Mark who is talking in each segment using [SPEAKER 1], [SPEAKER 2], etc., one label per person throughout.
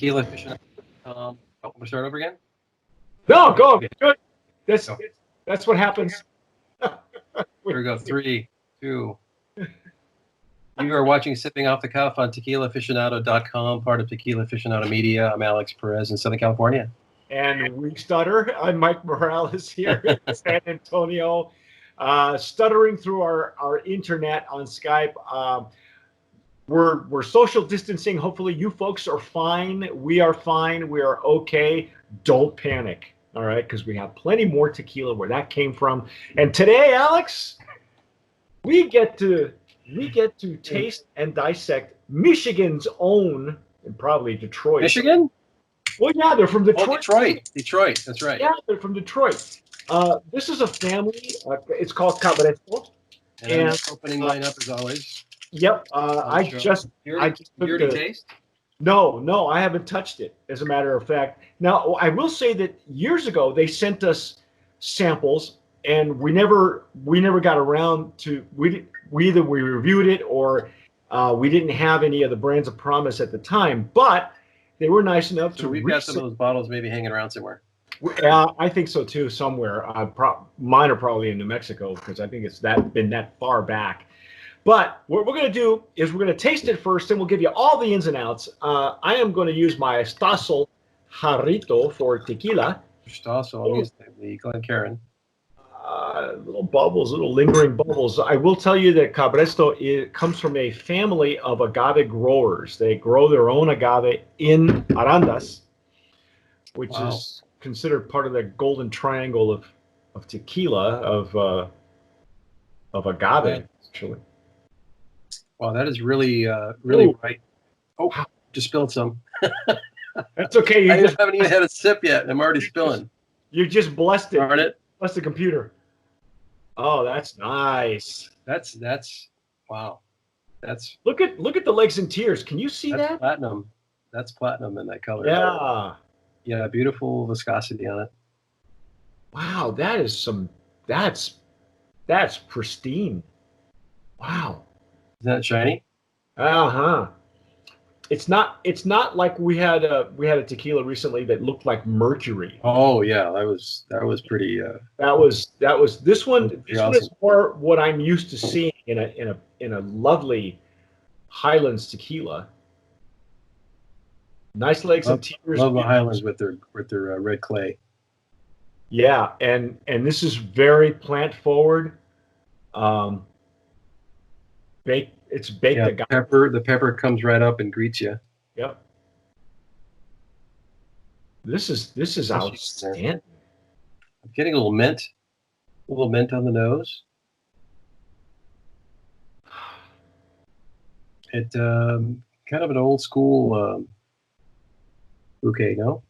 [SPEAKER 1] Tequila Fishing. We start over again?
[SPEAKER 2] No, go. Good.
[SPEAKER 1] Go.
[SPEAKER 2] That's what happens.
[SPEAKER 1] Here we go. 3, 2. You are watching Sipping Off the Cuff on TequilaAficionado.com, part of Tequila Aficionado Media. I'm Alex Perez in Southern California.
[SPEAKER 2] And we stutter. I'm Mike Morales here in San Antonio, stuttering through our internet on Skype. We're social distancing. Hopefully you folks are fine. We are fine. We are okay. Don't panic, all right? Because we have plenty more tequila where that came from. And today, Alex, we get to taste and dissect Michigan's own, and probably Detroit.
[SPEAKER 1] Michigan?
[SPEAKER 2] Well, yeah, they're from Detroit.
[SPEAKER 1] Oh, Detroit. That's right.
[SPEAKER 2] Yeah, they're from Detroit. This is a family. It's called Cabresto.
[SPEAKER 1] And I'm opening mine up as always.
[SPEAKER 2] Yep. I just took
[SPEAKER 1] taste?
[SPEAKER 2] No, I haven't touched it, as a matter of fact. Now, I will say that years ago they sent us samples, and we never got around to we reviewed it or we didn't have any of the brands of promise at the time, but they were nice enough to.
[SPEAKER 1] We've got some of those bottles maybe hanging around somewhere.
[SPEAKER 2] I think so too, somewhere. Mine are probably in New Mexico because I think it's been that far back. But what we're going to do is we're going to taste it first, and we'll give you all the ins and outs. I am going to use my Stossel Jarrito for tequila.
[SPEAKER 1] Stossel, I'll use the Glencairn.
[SPEAKER 2] Little bubbles, little lingering bubbles. I will tell you that Cabresto comes from a family of agave growers. They grow their own agave in Arandas, which is considered part of the golden triangle of tequila, of agave, actually.
[SPEAKER 1] Wow, that is really bright. Oh, just spilled some.
[SPEAKER 2] That's okay.
[SPEAKER 1] I haven't even had a sip yet, and I'm already spilling.
[SPEAKER 2] You just blessed it.
[SPEAKER 1] Darn it.
[SPEAKER 2] Blessed the computer. Oh, that's nice.
[SPEAKER 1] That's wow. That's
[SPEAKER 2] look at the legs and tears. Can you see that?
[SPEAKER 1] Platinum. That's platinum in that color.
[SPEAKER 2] Yeah.
[SPEAKER 1] Yeah, beautiful viscosity on it.
[SPEAKER 2] Wow, that's pristine. Wow.
[SPEAKER 1] Isn't that shiny?
[SPEAKER 2] It's not like we had a tequila recently that looked like mercury.
[SPEAKER 1] Oh yeah, that was pretty.
[SPEAKER 2] This one
[SPEAKER 1] awesome.
[SPEAKER 2] is more what I'm used to seeing in a lovely Highlands tequila. Nice legs and tears.
[SPEAKER 1] Love the Highlands with their red clay.
[SPEAKER 2] Yeah, and this is very plant forward. It's baked.
[SPEAKER 1] Yeah, the pepper comes right up and greets you.
[SPEAKER 2] Yep. This is outstanding.
[SPEAKER 1] I'm getting a little mint on the nose. It kind of an old school bouquet, no?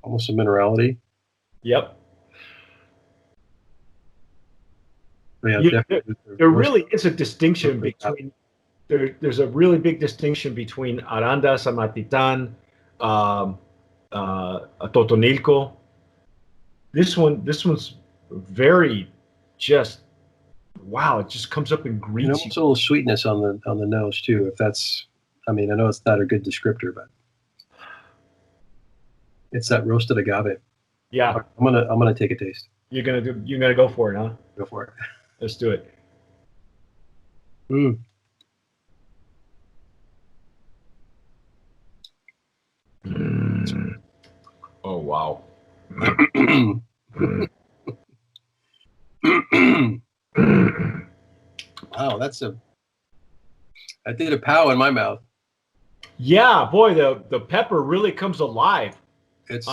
[SPEAKER 1] Almost a minerality.
[SPEAKER 2] Yep.
[SPEAKER 1] Yeah,
[SPEAKER 2] there really is a distinction between. There's a really big distinction between Arandas, Amatitan, Totonilco. This one's very just wow. It just comes up and greets you.
[SPEAKER 1] Almost a little sweetness on the nose too. If that's, I mean, I know it's not a good descriptor, but it's that roasted agave.
[SPEAKER 2] Yeah,
[SPEAKER 1] I'm gonna take a taste.
[SPEAKER 2] You're gonna go for it, huh?
[SPEAKER 1] Go for it.
[SPEAKER 2] Let's do it. Oh wow.
[SPEAKER 1] Wow, I did a pow in my mouth.
[SPEAKER 2] Yeah, boy, the pepper really comes alive.
[SPEAKER 1] It's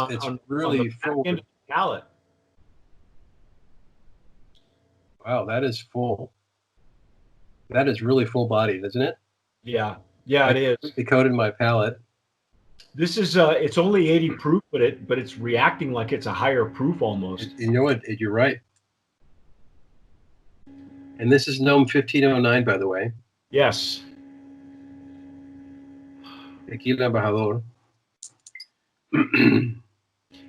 [SPEAKER 1] really full
[SPEAKER 2] in the palate.
[SPEAKER 1] Wow, that is full. That is really full bodied, isn't it?
[SPEAKER 2] Yeah, it is.
[SPEAKER 1] It coated my palate.
[SPEAKER 2] This is it's only 80 proof, but it's reacting like it's a higher proof almost.
[SPEAKER 1] You know what? You're right. And this is Gnome 1509, by the way.
[SPEAKER 2] Yes.
[SPEAKER 1] Tequila Embajador.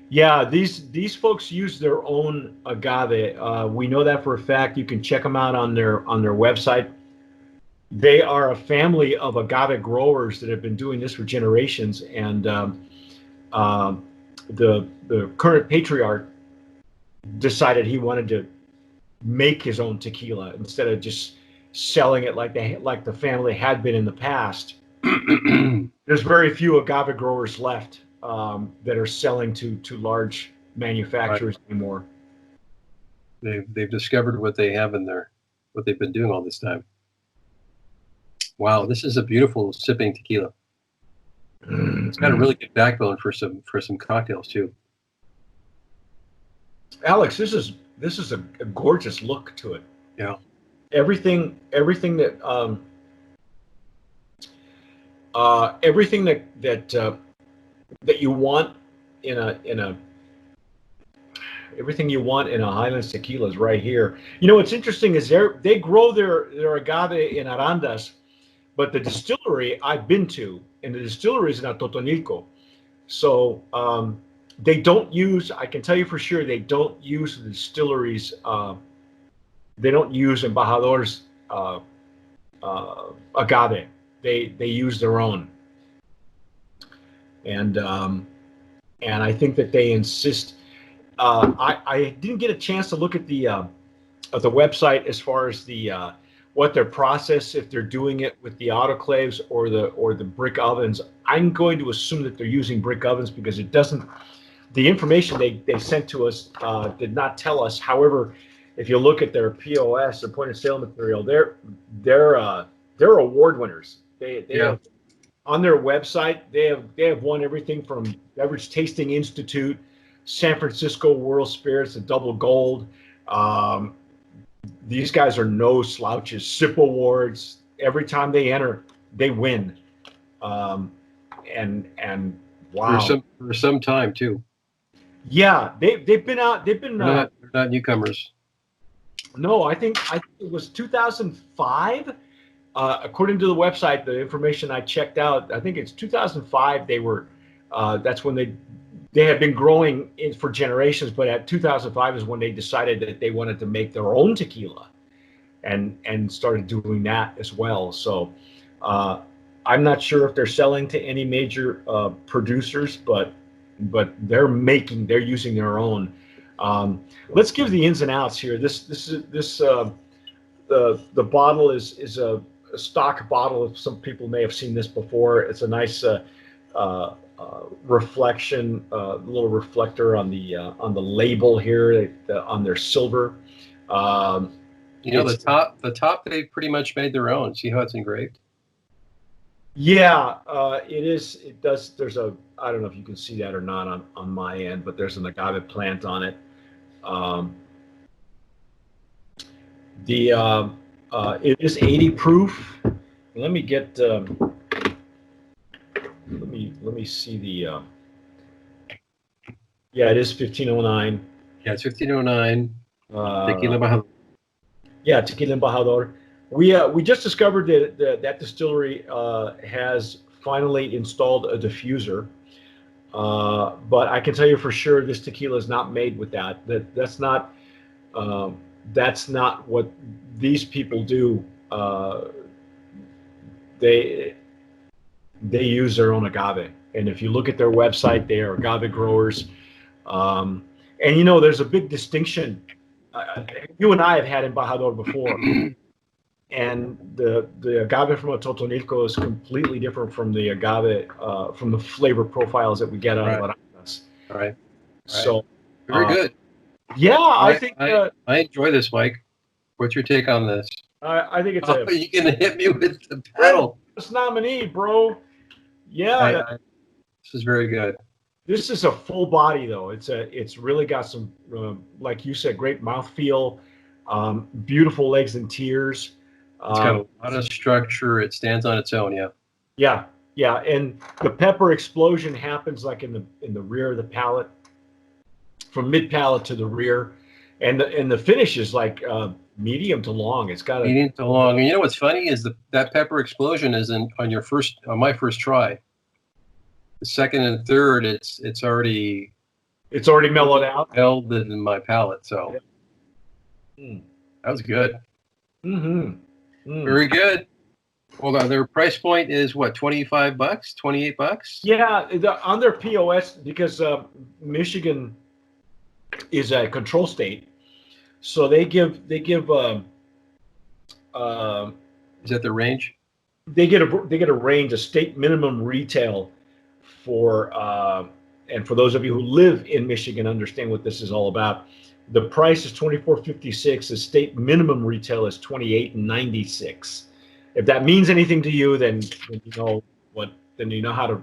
[SPEAKER 2] Yeah, these folks use their own agave. We know that for a fact. You can check them out on their website. they are a family of agave growers that have been doing this for generations, and the current patriarch decided he wanted to make his own tequila instead of just selling it like the family had been in the past. There's very few agave growers left that are selling to large manufacturers anymore.
[SPEAKER 1] They've discovered what they have in there, what they've been doing all this time. Wow, this is a beautiful sipping tequila. It's got a really good backbone for some cocktails too.
[SPEAKER 2] Alex, this is a gorgeous look to it.
[SPEAKER 1] Yeah.
[SPEAKER 2] Everything that everything that you want in a everything you want in a Highlands tequila is right here. You know what's interesting is they grow their agave in Arandas, but the distillery I've been to, and the distillery is in Atotonilco. So they don't use, I can tell you for sure, they don't use the distilleries, they don't use Embajador's agave. They use their own. And I think that they insist. I didn't get a chance to look at the website as far as the what their process, if they're doing it with the autoclaves or the brick ovens. I'm going to assume that they're using brick ovens because it doesn't. The information they sent to us did not tell us. However, if you look at their POS, their point of sale material, they're award winners. They have, on their website, they have won everything from Beverage Tasting Institute, San Francisco World Spirits, a double gold. These guys are no slouches. SIP awards. Every time they enter, they win. And wow.
[SPEAKER 1] For some time too.
[SPEAKER 2] Yeah, they've been out. They're
[SPEAKER 1] not newcomers.
[SPEAKER 2] No, I think it was 2005. According to the website, the information I checked out, I think it's 2005. They were. That's when they had been growing for generations, but at 2005 is when they decided that they wanted to make their own tequila, and started doing that as well. So I'm not sure if they're selling to any major producers, but they're using their own. Let's give the ins and outs here. The bottle is a stock bottle. Some people may have seen this before. It's a nice reflection, little reflector on the label here, on their silver.
[SPEAKER 1] The top they pretty much made their own. See how it's engraved?
[SPEAKER 2] Yeah, it is. It does. There's I don't know if you can see that or not on my end, but there's an agave plant on it. It is 80 proof. Let me get. Let me see the. Yeah, it is 1509.
[SPEAKER 1] Yeah, it's 1509. Tequila Embajador.
[SPEAKER 2] Yeah, Tequila Embajador. We just discovered that distillery has finally installed a diffuser, but I can tell you for sure this tequila is not made with that. That's not what these people do. They use their own agave, and if you look at their website, they are agave growers. And there's a big distinction. You and I have had Embajador before. And the agave from Atotonilco is completely different from the agave, from the flavor profiles that we get out of Arandas.
[SPEAKER 1] Right.
[SPEAKER 2] So
[SPEAKER 1] very good.
[SPEAKER 2] Yeah, I think
[SPEAKER 1] I enjoy this, Mike. What's your take on this?
[SPEAKER 2] I think it's
[SPEAKER 1] you gonna hit me with the paddle.
[SPEAKER 2] This nominee, bro. Yeah,
[SPEAKER 1] this is very good.
[SPEAKER 2] This is a full body though. It's really got some, like you said, great mouthfeel, beautiful legs and tears.
[SPEAKER 1] It's got a lot of structure. It stands on its own. Yeah.
[SPEAKER 2] Yeah, and the pepper explosion happens like in the rear of the palate, from mid palate to the rear, and the finish is like medium to long. It's got
[SPEAKER 1] medium to long. And you know what's funny is that pepper explosion is on my first try. The second and third, it's already
[SPEAKER 2] mellowed out,
[SPEAKER 1] held in my palate. So that was good.
[SPEAKER 2] Mm-hmm.
[SPEAKER 1] Very good. Well, their price point is what, $25, $28?
[SPEAKER 2] Yeah, on their POS, because Michigan is a control state, so they give
[SPEAKER 1] Is that the range?
[SPEAKER 2] they get a range, a state minimum retail for and for those of you who live in Michigan, understand what this is all about. The price is $24.56. The state minimum retail is $28.96. If that means anything to you, then you know what. Then you know how to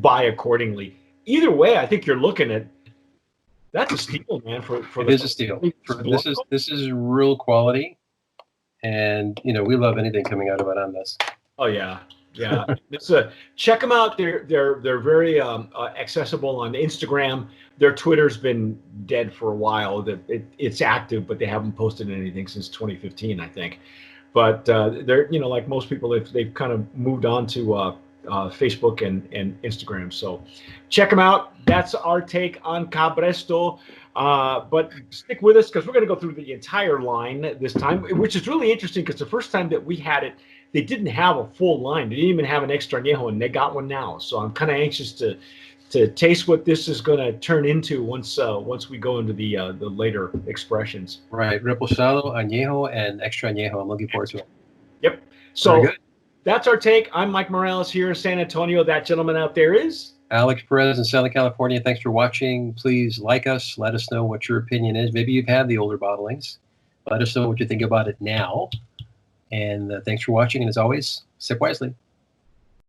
[SPEAKER 2] buy accordingly. Either way, I think you're looking at that's a steal, man. For
[SPEAKER 1] It is a steal. This is real quality, and we love anything coming out of Arandas.
[SPEAKER 2] Oh yeah. Yeah, check them out. They're very accessible on Instagram. Their Twitter's been dead for a while. It's active, but they haven't posted anything since 2015, I think. But they're like most people, they've kind of moved on to Facebook and Instagram. So check them out. That's our take on Cabresto. But stick with us because we're going to go through the entire line this time, which is really interesting because the first time that we had it, they didn't have a full line. They didn't even have an extra añejo, and they got one now. So I'm kind of anxious to taste what this is going to turn into once we go into the later expressions.
[SPEAKER 1] Right, reposado, añejo, and extra añejo. I'm looking forward to it.
[SPEAKER 2] Yep. So that's our take. I'm Mike Morales here in San Antonio. That gentleman out there is
[SPEAKER 1] Alex Perez in Southern California. Thanks for watching. Please like us. Let us know what your opinion is. Maybe you've had the older bottlings. Let us know what you think about it now. And thanks for watching. And as always, sip wisely.